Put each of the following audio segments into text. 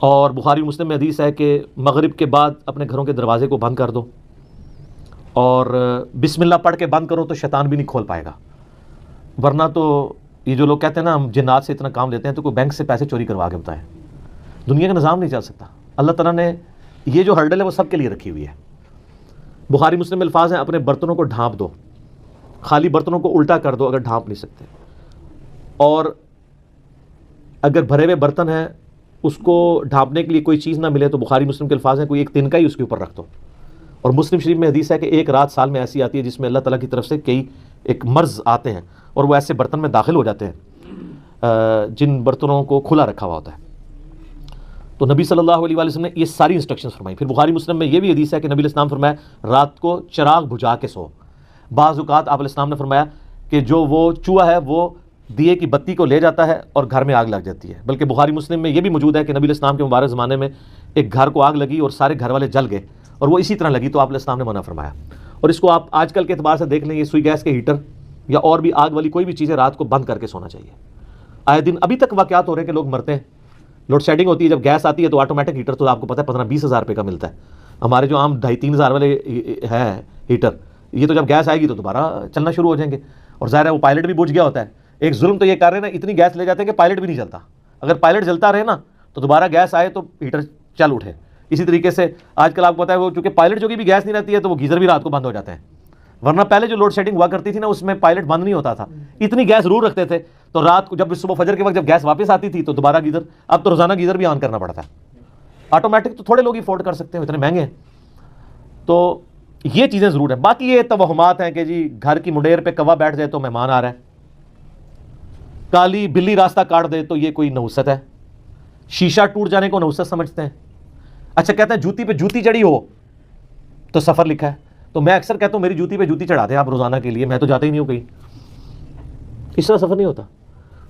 اور بخاری مسلم میں حدیث ہے کہ مغرب کے بعد اپنے گھروں کے دروازے کو بند کر دو اور بسم اللہ پڑھ کے بند کرو تو شیطان بھی نہیں کھول پائے گا. ورنہ تو یہ جو لوگ کہتے ہیں نا ہم جنات سے اتنا کام لیتے ہیں تو کوئی بینک سے پیسے چوری کروا کے بتائیں, دنیا کا نظام نہیں چل سکتا. اللہ تعالیٰ نے یہ جو ہرڈل ہے وہ سب کے لیے رکھی ہوئی ہے. بخاری مسلم میں الفاظ ہیں اپنے برتنوں کو ڈھانپ دو, خالی برتنوں کو الٹا کر دو اگر ڈھانپ نہیں سکتے, اور اگر بھرے ہوئے برتن ہیں اس کو ڈھانپنے کے لیے کوئی چیز نہ ملے تو بخاری مسلم کے الفاظ ہیں کوئی ایک تنکا ہی اس کے اوپر رکھ دو. اور مسلم شریف میں حدیث ہے کہ ایک رات سال میں ایسی آتی ہے جس میں اللہ تعالیٰ کی طرف سے کئی ایک مرض آتے ہیں اور وہ ایسے برتن میں داخل ہو جاتے ہیں جن برتنوں کو کھلا رکھا ہوا ہوتا ہے. تو نبی صلی اللہ علیہ وسلم نے یہ ساری انسٹرکشنز فرمائی. پھر بخاری مسلم میں یہ بھی حدیث ہے کہ نبی علیہ السلام فرمایا رات کو چراغ بجھا کے سو. بعض اوقات آپ علیہ السلام نے فرمایا کہ جو وہ چوہا ہے وہ دیے کی بتی کو لے جاتا ہے اور گھر میں آگ لگ جاتی ہے. بلکہ بخاری مسلم میں یہ بھی موجود ہے کہ نبی علیہ السلام کے مبارک زمانے میں ایک گھر کو آگ لگی اور سارے گھر والے جل گئے اور وہ اسی طرح لگی تو آپ علیہ السلام نے منع فرمایا. اور اس کو آپ آج کل کے اعتبار سے دیکھ لیں, یہ سوئی گیس کے ہیٹر یا اور بھی آگ والی کوئی بھی چیزیں رات کو بند کر کے سونا چاہیے. آئے دن ابھی تک واقعات ہو رہے ہیں کہ لوگ مرتے ہیں. لوڈ شیڈنگ ہوتی ہے, جب گیس آتی ہے تو آٹومیٹک ہیٹر تو آپ کو پتہ ہے 15-20 ہزار روپے کا ملتا ہے. ہمارے جو عام 2,500-3 ہزار والے ہیں ہیٹر, یہ تو جب گیس آئے گی تو دوبارہ چلنا شروع ہو جائیں گے. اور ظاہر ہے وہ پائلٹ بھی بجھ گیا ہوتا ہے. ایک ظلم تو یہ کر رہے ہیں نا, اتنی گیس لے جاتے ہیں کہ پائلٹ بھی نہیں چلتا. اگر پائلٹ جلتا رہے نا تو دوبارہ گیس آئے تو ہیٹر چل اٹھے. اسی طریقے سے آج کل آپ کو پتہ ہے وہ چونکہ پائلٹ جو کہ بھی گیس نہیں رہتی ہے تو وہ گیزر بھی رات کو بند ہو جاتے ہیں. ورنہ پہلے جو لوڈ شیڈنگ ہوا کرتی تھی نا اس میں پائلٹ بند نہیں ہوتا تھا, اتنی گیس ضرور رکھتے تھے تو رات کو جب صبح فجر کے وقت جب گیس واپس آتی تھی تو دوبارہ گیزر. اب تو روزانہ گیزر بھی آن کرنا پڑتا ہے. آٹومیٹک تو تھوڑے لوگ ہی افورڈ کر سکتے ہیں, اتنے مہنگے ہیں. تو یہ چیزیں ضرور ہیں. باقی یہ توہمات ہیں کہ جی گھر کی منڈیر پہ کوا بیٹھ جائے تو مہمان آ رہا ہے, کالی بلی راستہ کاٹ دے تو یہ کوئی نحوست ہے, شیشہ ٹوٹ جانے کو نحوست سمجھتے ہیں. اچھا کہتے ہیں جوتی پہ جوتی چڑھی ہو تو سفر لکھا ہے. تو میں اکثر کہتا ہوں میری جوتی پہ جوتی چڑھا دیں آپ روزانہ کے لیے, میں تو جاتا ہی نہیں ہوں کہیں. اس طرح سفر نہیں ہوتا.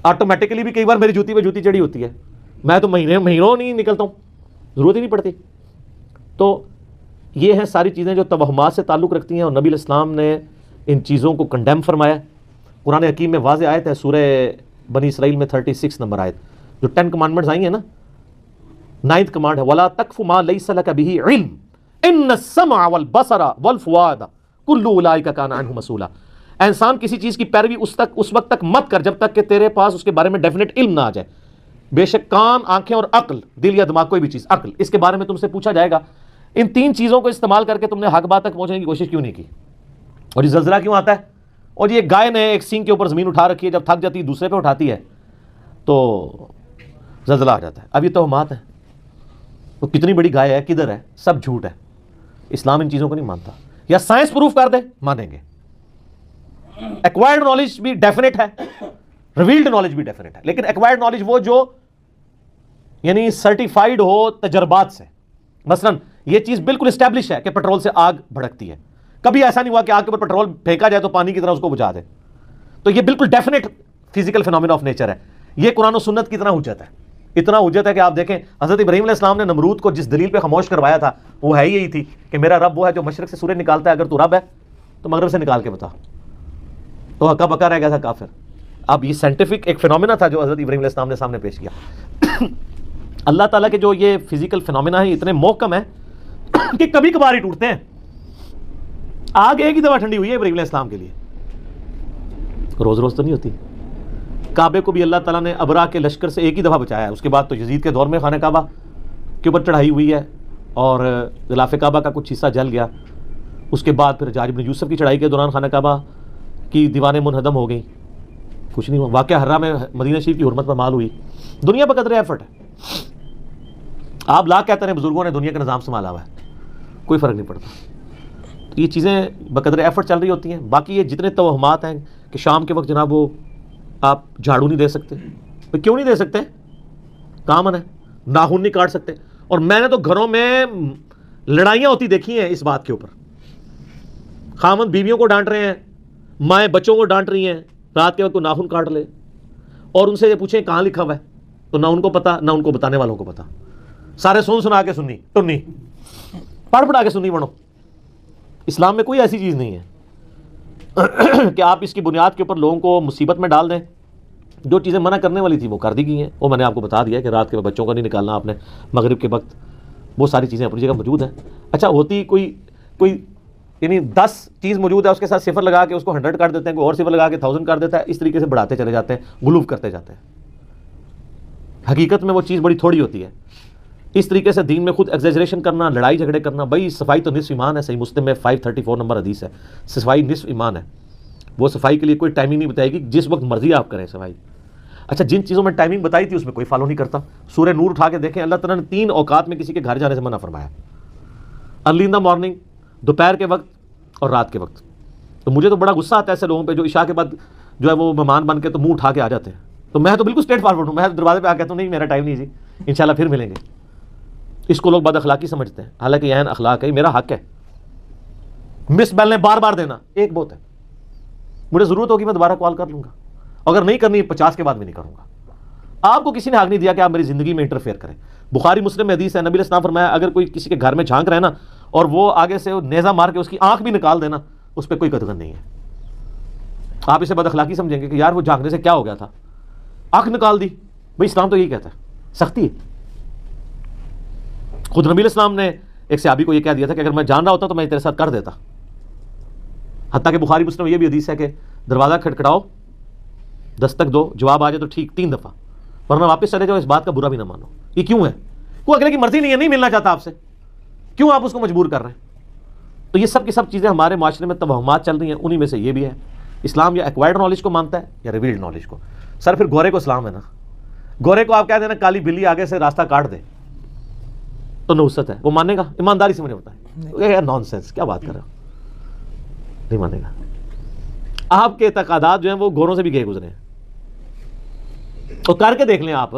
آٹومیٹکلی بھی کئی بار میری جوتی پہ جوتی چڑھی ہوتی ہے, میں تو مہینوں نہیں نکلتا ہوں, ضرورت ہی نہیں پڑتی. تو یہ ہیں ساری چیزیں جو توہمات سے تعلق رکھتی ہیں, اور نبی علیہ السلام نے ان چیزوں کو کنڈیم فرمایا. قرآن حکیم میں واضح آیت ہے سورہ بنی اسرائیل میں 36 نمبر آیت, جو 10 کمانڈمنٹس آئی ہیں نا, 9th کمانڈ ہے وَلَا تَقْفُ مَا لَيْسَ لَكَ بِهِ عِلْمٌ إِنَّ السَّمْعَ وَالْبَصَرَ وَالْفُؤَادَ كُلُّ أُولَٰئِكَ كَانَ عَنْهُ مسؤولا. انسان کسی چیز کی پیروی اس وقت تک مت کر جب تک کہ تیرے پاس اس کے بارے میں ڈیفینیٹ علم نہ آ جائے. بے شک کان, آنکھیں اور عقل, دل یا دماغ کوئی بھی چیز, عقل, اس کے بارے میں تم سے پوچھا جائے گا. ان 3 چیزوں کو استعمال کر کے تم نے حق بات تک پہنچنے کی کوشش کیوں نہیں کی؟ اور یہ زلزلہ کیوں آتا ہے؟ اور یہ گائے نے ایک سینگ کے اوپر زمین اٹھا رکھی ہے, جب تھک جاتی ہے دوسرے پہ اٹھاتی ہے تو زلزلہ آ جاتا ہے. اب یہ توہمات ہیں. وہ کتنی بڑی گائے ہے, کدھر ہے, سب جھوٹ ہے. اسلام ان چیزوں کو نہیں مانتا. یا سائنس پروف کر دے مانیں گے. ایکوائرڈ نالج بھی ڈیفینیٹ ہے, ریویلڈ نالج بھی ڈیفینیٹ ہے, لیکن ایکوائرڈ نالج وہ جو یعنی سرٹیفائیڈ ہو تجربات سے. مثلا یہ چیز بالکل اسٹیبلش ہے کہ پیٹرول سے آگ بھڑکتی ہے, کبھی ایسا نہیں ہوا کہ آگ کے اوپر پیٹرول پھینکا جائے تو پانی کی طرح اس کو بجھا دے. تو یہ بالکل definite physical phenomena of nature ہے. یہ قرآن و سنت کی اتنا حجت ہے, اتنا حجت ہے کہ آپ دیکھیں حضرت ابراہیم علیہ السلام نے نمرود کو جس دلیل پہ خاموش کروایا تھا وہ ہے یہی تھی کہ میرا رب وہ ہے جو مشرق سے سورج نکالتا ہے, اگر تو رب ہے تو مغرب سے نکال کے بتا. تو ہکا بکا رہ گیا تھا کافر. اب یہ سائنٹیفک ایک فینومینا تھا جو حضرت ابراہیم علیہ السلام نے سامنے پیش کیا. اللہ تعالیٰ کے جو یہ فزیکل فینومینا ہے اتنے محکم ہیں کہ کبھی کبھار ہی ٹوٹتے ہیں. آگ ایک ہی دفعہ ٹھنڈی ہوئی ہے ابراہیم علیہ السلام کے لیے, روز روز تو نہیں ہوتی. کعبے کو بھی اللہ تعالیٰ نے ابرا کے لشکر سے ایک ہی دفعہ بچایا ہے. اس کے بعد تو یزید کے دور میں خانہ کعبہ کے اوپر چڑھائی ہوئی ہے اور غلاف کعبہ کا کچھ حصہ جل گیا. اس کے بعد پھر حجاج بن یوسف کی چڑھائی کے دوران خانہ کعبہ کی دیواریں منہدم ہو گئیں, کچھ نہیں ہوا. واقعہ حرہ میں مدینہ شریف کی حرمت پر مال ہوئی. دنیا پر قدر ایفرٹ ہے. آپ لاکھ کہتے ہیں بزرگوں نے دنیا کا نظام سنبھالا ہوا ہے, کوئی فرق نہیں پڑتا. تو یہ چیزیں بقدر ایفرٹ چل رہی ہوتی ہیں. باقی یہ جتنے توہمات ہیں کہ شام کے وقت جناب وہ آپ جھاڑو نہیں دے سکتے, کیوں نہیں دے سکتے؟ کامن ہے. ناخن نہیں کاٹ سکتے. اور میں نے تو گھروں میں لڑائیاں ہوتی دیکھی ہیں اس بات کے اوپر. خامند بیویوں کو ڈانٹ رہے ہیں, مائیں بچوں کو ڈانٹ رہی ہیں رات کے وقت کو ناخن کاٹ لے, اور ان سے یہ پوچھیں کہاں لکھا ہوا ہے, تو نہ ان کو پتا نہ ان کو بتانے والوں کو پتا. سارے سنا کے سنی ٹنی, پڑھ پڑھا کے سنی بنو. اسلام میں کوئی ایسی چیز نہیں ہے کہ آپ اس کی بنیاد کے اوپر لوگوں کو مصیبت میں ڈال دیں جو چیزیں منع کرنے والی تھی وہ کر دی گئی ہیں. وہ میں نے آپ کو بتا دیا کہ رات کے بچوں کو نہیں نکالنا آپ نے مغرب کے وقت. وہ ساری چیزیں اپنی جگہ موجود ہیں. اچھا ہوتی کوئی یعنی 10 چیز موجود ہے, اس کے ساتھ صفر لگا کے اس کو 100 کر دیتے ہیں, کوئی اور صفر لگا کے 1000 کر دیتا ہے, اس طریقے سے بڑھاتے چلے جاتے ہیں, غلوف کرتے جاتے ہیں. حقیقت میں وہ چیز بڑی تھوڑی ہوتی ہے. اس طریقے سے دین میں خود ایگزیجریشن کرنا, لڑائی جھگڑے کرنا. بھائی صفائی تو نصف ایمان ہے, صحیح مسلم میں 534 نمبر حدیث ہے, صفائی نصف ایمان ہے. وہ صفائی کے لیے کوئی ٹائمنگ نہیں بتائے گی, جس وقت مرضی آپ کریں صفائی. اچھا جن چیزوں میں ٹائمنگ بتائی تھی اس میں کوئی فالو نہیں کرتا. سورہ نور اٹھا کے دیکھیں, اللہ تعالیٰ نے 3 اوقات میں کسی کے گھر جانے سے منع فرمایا, ارلی ان دا مارننگ, دوپہر کے وقت اور رات کے وقت. تو مجھے تو بڑا غصہ آتا ہے ایسے لوگوں پہ جو عشاء کے بعد جو ہے وہ مہمان بن کے تو منہ اٹھا کے آ جاتے ہیں. تو میں تو بالکل اسٹریٹ فارورڈ ہوں, میں دروازے پہ آ کہتا ہوں نہیں میرا ٹائم نہیں جی, انشاءاللہ پھر ملیں گے. اس کو لوگ بد اخلاقی سمجھتے ہیں, حالانکہ یہ عین اخلاق ہے, میرا حق ہے. مس بیل نے بار بار دینا ایک بہت ہے, مجھے ضرورت ہوگی میں دوبارہ کال کر لوں گا, اگر نہیں کرنی 50 کے بعد بھی نہیں کروں گا. آپ کو کسی نے حق نہیں دیا کہ آپ میری زندگی میں انٹرفیئر کریں. بخاری مسلم میں حدیث ہے, نبی علیہ السلام فرمایا اگر کوئی کسی کے گھر میں جھانک رہے نا اور وہ آگے سے نیزہ مار کے اس کی آنکھ بھی نکال دینا, اس پہ کوئی قدغن نہیں ہے. آپ اسے بد اخلاقی سمجھیں گے کہ یار وہ جھانکنے سے کیا ہو گیا تھا, آنکھ نکال دی. بھائی اسلام تو یہی کہتا ہے, سختی ہے. خود نبی علیہ السلام نے ایک صحابی کو یہ کہہ دیا تھا کہ اگر میں جان رہا ہوتا تو میں تیرے ساتھ کر دیتا. حتیٰ کہ بخاری مسلم میں یہ بھی حدیث ہے کہ دروازہ کھٹکھٹاؤ, دستک دو, جواب آ جائے تو ٹھیک 3 دفعہ, ورنہ واپس چلے جاؤ, اس بات کا برا بھی نہ مانو. یہ کیوں ہے؟ کوئی اگلے کی مرضی نہیں ہے, نہیں ملنا چاہتا آپ سے, کیوں آپ اس کو مجبور کر رہے ہیں؟ تو یہ سب کی سب چیزیں ہمارے معاشرے میں توہمات چل رہی ہیں, انہی میں سے یہ بھی ہے. اسلام یا ایکوائرڈ نالج کو مانتا ہے یا ریویلڈ نالج کو. سر پھر گورے کو اسلام ہے نا, گورے کو آپ کہہ دینا کالی بلی آگے سے راستہ کاٹ دے تو نحوست ہے, وہ مانے گا؟ ایمانداری سے مجھے بتائیں, نان سینس کیا بات کر رہے ہو, نہیں مانے گا. آپ کے اعتقادات جو ہیں وہ گوروں سے بھی گئے گزرے ہیں. تو کر کے دیکھ لیں آپ,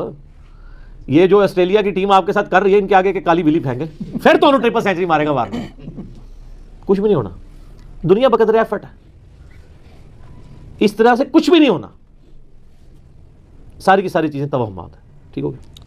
یہ جو آسٹریلیا کی ٹیم آپ کے ساتھ کر رہی ہے, ان کے آگے کہ کالی بلی پھینکے, پھر تو انہوں ٹرپل سینچری مارے گا وار میں, کچھ بھی نہیں ہونا. دنیا بقدر ایفرٹ ہے, اس طرح سے کچھ بھی نہیں ہونا. ساری کی ساری چیزیں توہمات ہیں. ٹھیک ہو گیا.